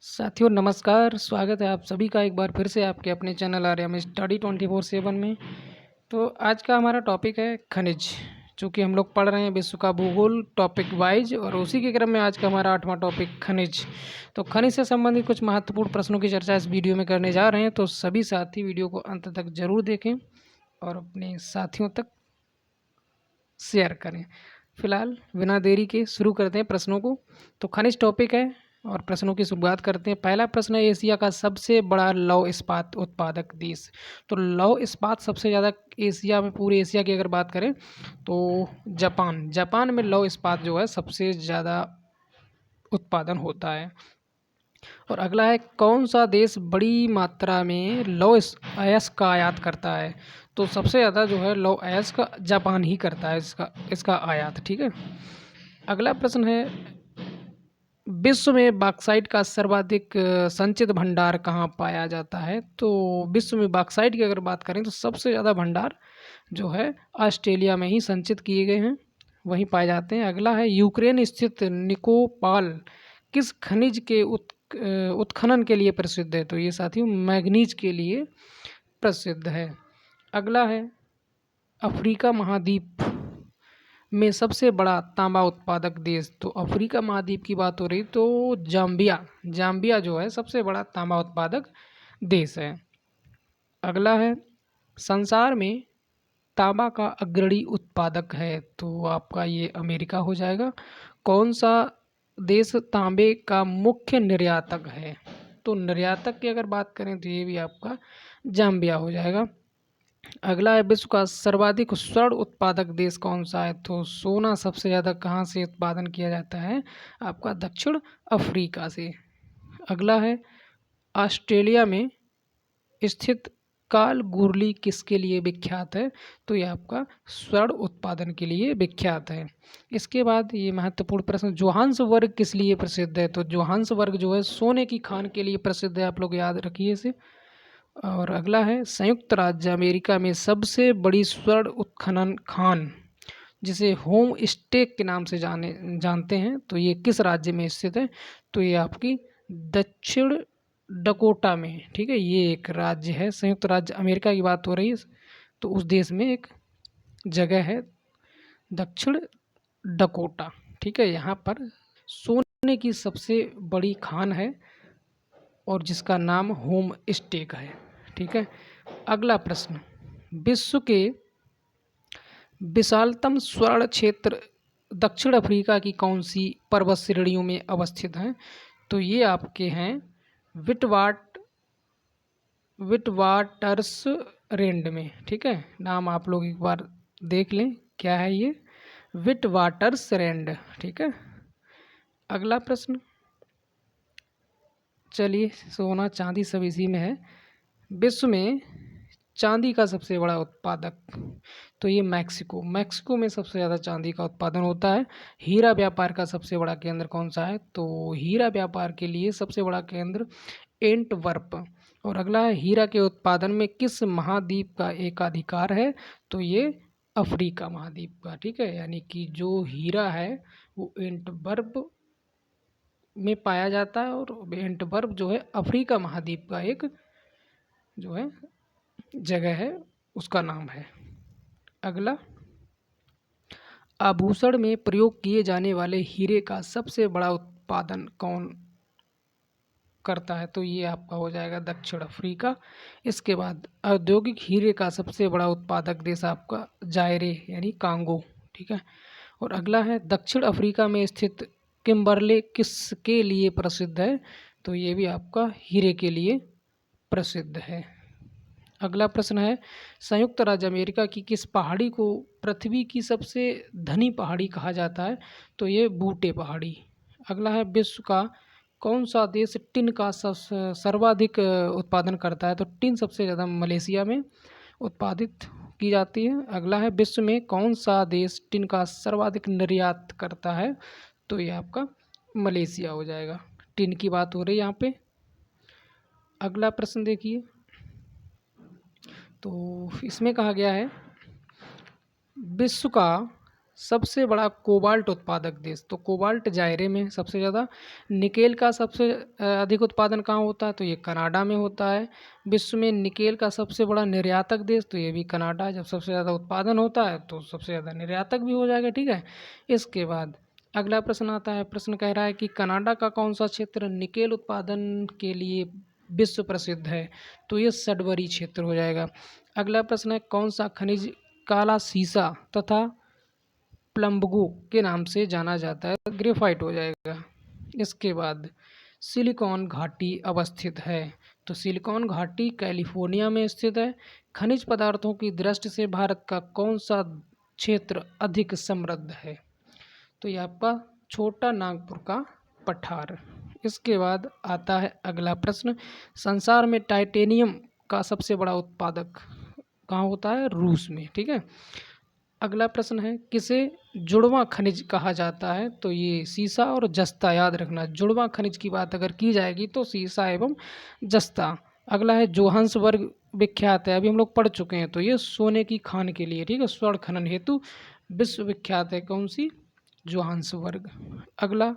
साथियों नमस्कार, स्वागत है आप सभी का एक बार फिर से आपके अपने चैनल आर्यम स्टडी 24/7 में। तो आज का हमारा टॉपिक है खनिज, चूँकि हम लोग पढ़ रहे हैं विश्व का भूगोल टॉपिक वाइज, और उसी के क्रम में आज का हमारा 8वां टॉपिक खनिज। तो खनिज से संबंधित कुछ महत्वपूर्ण प्रश्नों की चर्चा इस वीडियो में करने जा रहे हैं, तो सभी साथी वीडियो को अंत तक जरूर देखें और अपने साथियों तक शेयर करें। फिलहाल बिना देरी के शुरू करते हैं प्रश्नों को। तो खनिज टॉपिक है और प्रश्नों की शुरुआत करते हैं। पहला प्रश्न है, एशिया का सबसे बड़ा लौह इस्पात उत्पादक देश। तो लौह इस्पात सबसे ज़्यादा एशिया में, पूरे एशिया की अगर बात करें तो जापान में लौह इस्पात जो है सबसे ज़्यादा उत्पादन होता है। और अगला है, कौन सा देश बड़ी मात्रा में लौह अयस्क का आयात करता है। तो सबसे ज़्यादा जो है लौह अयस्क जापान ही करता है इसका आयात। ठीक है। अगला प्रश्न है, विश्व में बॉक्साइट का सर्वाधिक संचित भंडार कहाँ पाया जाता है। तो विश्व में बॉक्साइट की अगर बात करें तो सबसे ज़्यादा भंडार जो है ऑस्ट्रेलिया में ही संचित किए गए हैं, वहीं पाए जाते हैं। अगला है, यूक्रेन स्थित निकोपाल किस खनिज के उत्खनन के लिए प्रसिद्ध है। तो ये साथियों मैग्नीज के लिए प्रसिद्ध है। अगला है, अफ्रीका महाद्वीप में सबसे बड़ा तांबा उत्पादक देश। तो अफ्रीका महाद्वीप की बात हो रही तो जाम्बिया जो है सबसे बड़ा तांबा उत्पादक देश है। अगला है, संसार में तांबा का अग्रणी उत्पादक है। तो आपका ये अमेरिका हो जाएगा। कौन सा देश तांबे का मुख्य निर्यातक है। तो निर्यातक की अगर बात करें तो ये भी आपका जाम्बिया हो जाएगा। अगला है, विश्व का सर्वाधिक स्वर्ण उत्पादक देश कौन सा है। तो सोना सबसे ज़्यादा कहाँ से उत्पादन किया जाता है, आपका दक्षिण अफ्रीका से। अगला है, ऑस्ट्रेलिया में स्थित कालगुरली किसके लिए विख्यात है। तो ये आपका स्वर्ण उत्पादन के लिए विख्यात है। इसके बाद ये महत्वपूर्ण प्रश्न, जोहान्सबर्ग किस लिए प्रसिद्ध है। तो जोहान्सबर्ग जो है सोने की खान के लिए प्रसिद्ध है, आप लोग याद रखिए इसे। और अगला है, संयुक्त राज्य अमेरिका में सबसे बड़ी स्वर्ण उत्खनन खान जिसे होम स्टेक के नाम से जानते हैं, तो ये किस राज्य में स्थित है। तो ये आपकी दक्षिण डकोटा में। ठीक है, ये एक राज्य है, संयुक्त राज्य अमेरिका की बात हो रही है तो उस देश में एक जगह है दक्षिण डकोटा। ठीक है, यहाँ पर सोने की सबसे बड़ी खान है और जिसका नाम होम स्टेक है। ठीक है। अगला प्रश्न, विश्व के विशालतम स्वर्ण क्षेत्र दक्षिण अफ्रीका की कौन सी पर्वत श्रेणियों में अवस्थित है। तो ये आपके हैं विटवाटर्स रेंड में। ठीक है, नाम आप लोग एक बार देख लें, क्या है ये, विटवाटर्स रेंड। ठीक है। अगला प्रश्न, चलिए सोना चांदी सब इसी में है। विश्व में चांदी का सबसे बड़ा उत्पादक, तो ये मैक्सिको में सबसे ज़्यादा चांदी का उत्पादन होता है। हीरा व्यापार का सबसे बड़ा केंद्र कौन सा है। तो हीरा व्यापार के लिए सबसे बड़ा केंद्र एंटवर्प। और अगला है, हीरा के उत्पादन में किस महाद्वीप का एकाधिकार है। तो ये अफ्रीका महाद्वीप का। ठीक है, यानी कि जो हीरा है वो एंटवर्प में पाया जाता है और एंटवर्प जो है अफ्रीका महाद्वीप का एक जो है जगह है, उसका नाम है। अगला, आभूषण में प्रयोग किए जाने वाले हीरे का सबसे बड़ा उत्पादन कौन करता है। तो ये आपका हो जाएगा दक्षिण अफ्रीका। इसके बाद औद्योगिक हीरे का सबसे बड़ा उत्पादक देश आपका जायरे यानी कांगो। ठीक है। और अगला है, दक्षिण अफ्रीका में स्थित किम्बरले किसके लिए प्रसिद्ध है। तो ये भी आपका हीरे के लिए प्रसिद्ध है। अगला प्रश्न है, संयुक्त राज्य अमेरिका की किस पहाड़ी को पृथ्वी की सबसे धनी पहाड़ी कहा जाता है। तो ये बूटे पहाड़ी। अगला है, विश्व का कौन सा देश टिन का सर्वाधिक उत्पादन करता है। तो टिन सबसे ज़्यादा मलेशिया में उत्पादित की जाती है। अगला है, विश्व में कौन सा देश टिन का सर्वाधिक निर्यात करता है। तो ये आपका मलेशिया हो जाएगा। टिन की बात हो रही है यहाँ पे। अगला प्रश्न देखिए, तो इसमें कहा गया है, विश्व का सबसे बड़ा कोबाल्ट उत्पादक देश, तो कोबाल्ट जायरे में सबसे ज़्यादा। निकेल का सबसे अधिक उत्पादन कहाँ होता है, तो ये कनाडा में होता है। विश्व में निकेल का सबसे बड़ा निर्यातक देश, तो ये भी कनाडा है। जब सबसे ज़्यादा उत्पादन होता है तो सबसे ज़्यादा निर्यातक भी हो जाएगा, ठीक है। इसके बाद अगला प्रश्न आता है। प्रश्न कह रहा है कि कनाडा का कौन सा क्षेत्र निकेल उत्पादन के लिए विश्व प्रसिद्ध है, तो ये सडबरी क्षेत्र हो जाएगा। अगला प्रश्न है, कौन सा खनिज काला सीसा तथा प्लम्बगो के नाम से जाना जाता है, ग्रेफाइट हो जाएगा। इसके बाद सिलिकॉन घाटी अवस्थित है, तो सिलिकॉन घाटी कैलिफोर्निया में स्थित है। खनिज पदार्थों की दृष्टि से भारत का कौन सा क्षेत्र अधिक समृद्ध है, तो ये आपका छोटा नागपुर का पठार। इसके बाद आता है अगला प्रश्न, संसार में टाइटेनियम का सबसे बड़ा उत्पादक कहाँ होता है, रूस में, ठीक है। अगला प्रश्न है, किसे जुड़वां खनिज कहा जाता है, तो ये सीसा और जस्ता, याद रखना। जुड़वां खनिज की बात अगर की जाएगी तो सीसा एवं जस्ता। अगला है जोहान्सबर्ग विख्यात है, अभी हम लोग पढ़ चुके हैं, तो ये सोने की खान के लिए, ठीक है, स्वर्ण खनन हेतु विश्व विख्यात है। कौन सी, जोहान्सबर्ग। अगला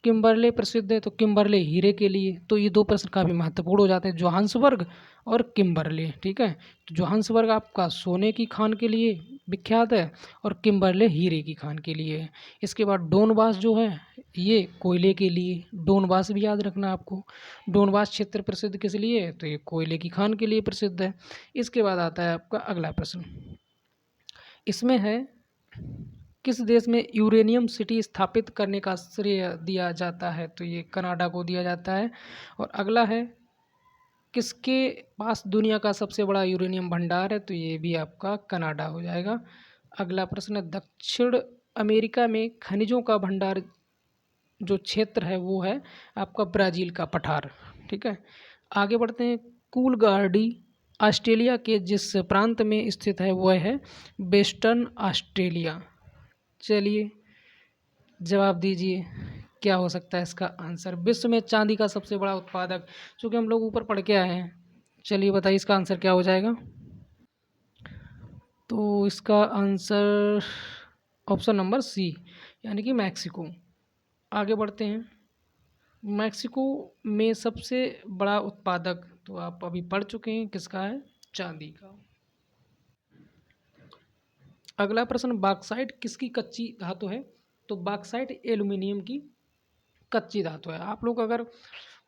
किम्बरले प्रसिद्ध है, तो किम्बरले हीरे के लिए। तो ये दो प्रश्न काफ़ी महत्वपूर्ण हो जाते हैं, जोहान्सबर्ग और किम्बरले, ठीक है। तो जोहान्सबर्ग आपका सोने की खान के लिए विख्यात है और किम्बरले हीरे की खान के लिए है। इसके बाद डोनबास जो है ये कोयले के लिए, डोनबास भी याद रखना आपको। डोनबास क्षेत्र प्रसिद्ध किस लिए है, तो ये कोयले की खान के लिए प्रसिद्ध है। इसके बाद आता है आपका अगला प्रश्न, इसमें है किस देश में यूरेनियम सिटी स्थापित करने का श्रेय दिया जाता है, तो ये कनाडा को दिया जाता है। और अगला है, किसके पास दुनिया का सबसे बड़ा यूरेनियम भंडार है, तो ये भी आपका कनाडा हो जाएगा। अगला प्रश्न है, दक्षिण अमेरिका में खनिजों का भंडार जो क्षेत्र है वो है आपका ब्राज़ील का पठार, ठीक है। आगे बढ़ते हैं, कूलगार्डी ऑस्ट्रेलिया के जिस प्रांत में स्थित है वह है वेस्टर्न ऑस्ट्रेलिया। चलिए जवाब दीजिए, क्या हो सकता है इसका आंसर। विश्व में चांदी का सबसे बड़ा उत्पादक, चूँकि हम लोग ऊपर पढ़ के आए हैं, चलिए बताइए इसका आंसर क्या हो जाएगा। तो इसका आंसर ऑप्शन नंबर सी, यानी कि मैक्सिको। आगे बढ़ते हैं, मैक्सिको में सबसे बड़ा उत्पादक, तो आप अभी पढ़ चुके हैं, किसका है, चांदी का। अगला प्रश्न, बॉक्साइट किसकी कच्ची धातु है, तो बॉक्साइट एल्युमिनियम की कच्ची धातु है। आप लोग अगर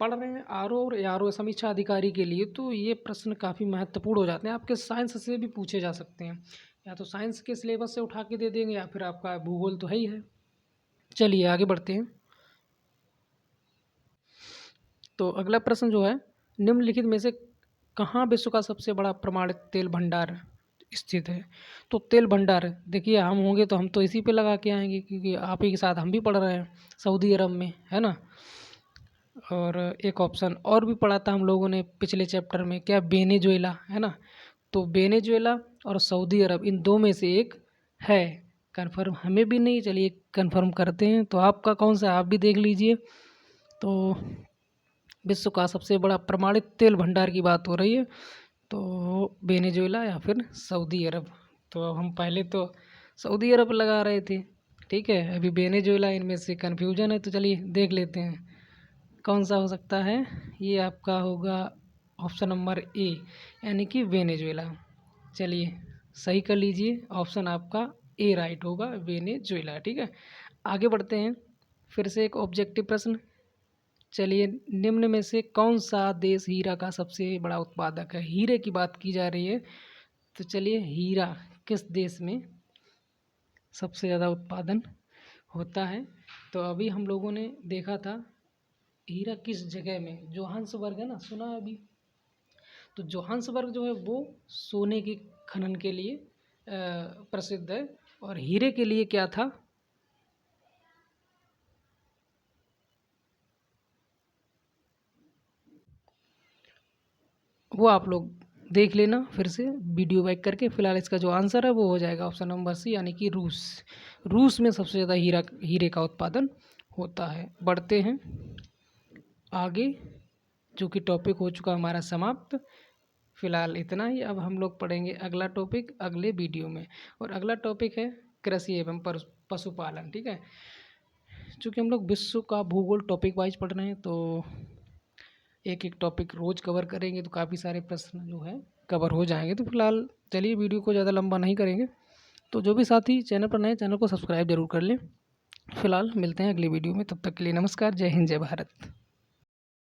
पढ़ रहे हैं आरओ और एआरओ समीक्षा अधिकारी के लिए, तो ये प्रश्न काफ़ी महत्वपूर्ण हो जाते हैं, आपके साइंस से भी पूछे जा सकते हैं, या तो साइंस के सिलेबस से उठा के दे देंगे या फिर आपका भूगोल तो है ही है। चलिए आगे बढ़ते हैं। तो अगला प्रश्न जो है, निम्नलिखित में से कहाँ विश्व का सबसे बड़ा प्रमाणित तेल भंडार स्थित है, तो तेल भंडार देखिए, हम होंगे तो हम तो इसी पे लगा के आएंगे, क्योंकि आप ही के साथ हम भी पढ़ रहे हैं, सऊदी अरब में, है ना। और एक ऑप्शन और भी पढ़ा था हम लोगों ने पिछले चैप्टर में, क्या, वेनेजुएला, है ना। तो वेनेजुएला और सऊदी अरब, इन दो में से एक है, कन्फर्म हमें भी नहीं, चलिए कन्फर्म करते हैं। तो आपका कौन सा, आप भी देख लीजिए। तो विश्व का सबसे बड़ा प्रमाणित तेल भंडार की बात हो रही है, तो वेनेजुएला या फिर सऊदी अरब। तो हम पहले तो सऊदी अरब लगा रहे थे, ठीक है, अभी वेनेजुएला, इनमें से कन्फ्यूजन है, तो चलिए देख लेते हैं कौन सा हो सकता है। ये आपका होगा ऑप्शन नंबर ए, यानी कि वेनेजुएला। चलिए सही कर लीजिए, ऑप्शन आपका ए राइट होगा, वेनेजुएला, ठीक है। आगे बढ़ते हैं, फिर से एक ऑब्जेक्टिव प्रश्न। चलिए, निम्न में से कौन सा देश हीरा का सबसे बड़ा उत्पादक है, हीरे की बात की जा रही है, तो चलिए हीरा किस देश में सबसे ज़्यादा उत्पादन होता है। तो अभी हम लोगों ने देखा था हीरा किस जगह में, जोहान्सबर्ग है ना, सुना है अभी। तो जोहान्सबर्ग जो है वो सोने की खनन के लिए प्रसिद्ध है, और हीरे के लिए क्या था, वो आप लोग देख लेना फिर से वीडियो बैक करके। फिलहाल इसका जो आंसर है वो हो जाएगा ऑप्शन नंबर सी, यानी कि रूस। रूस में सबसे ज़्यादा हीरे का उत्पादन होता है। बढ़ते हैं आगे, जो कि टॉपिक हो चुका हमारा समाप्त। फिलहाल इतना ही, अब हम लोग पढ़ेंगे अगला टॉपिक अगले वीडियो में। और अगला टॉपिक है कृषि एवं पशुपालन। ठीक है, चूँकि हम लोग विश्व का भूगोल टॉपिक वाइज पढ़ रहे हैं तो एक एक टॉपिक रोज़ कवर करेंगे तो काफ़ी सारे प्रश्न जो है कवर हो जाएंगे। तो फिलहाल चलिए वीडियो को ज़्यादा लंबा नहीं करेंगे। तो जो भी साथी चैनल पर नए, चैनल को सब्सक्राइब जरूर कर लें। फिलहाल मिलते हैं अगली वीडियो में, तब तक के लिए नमस्कार, जय हिंद, जय भारत।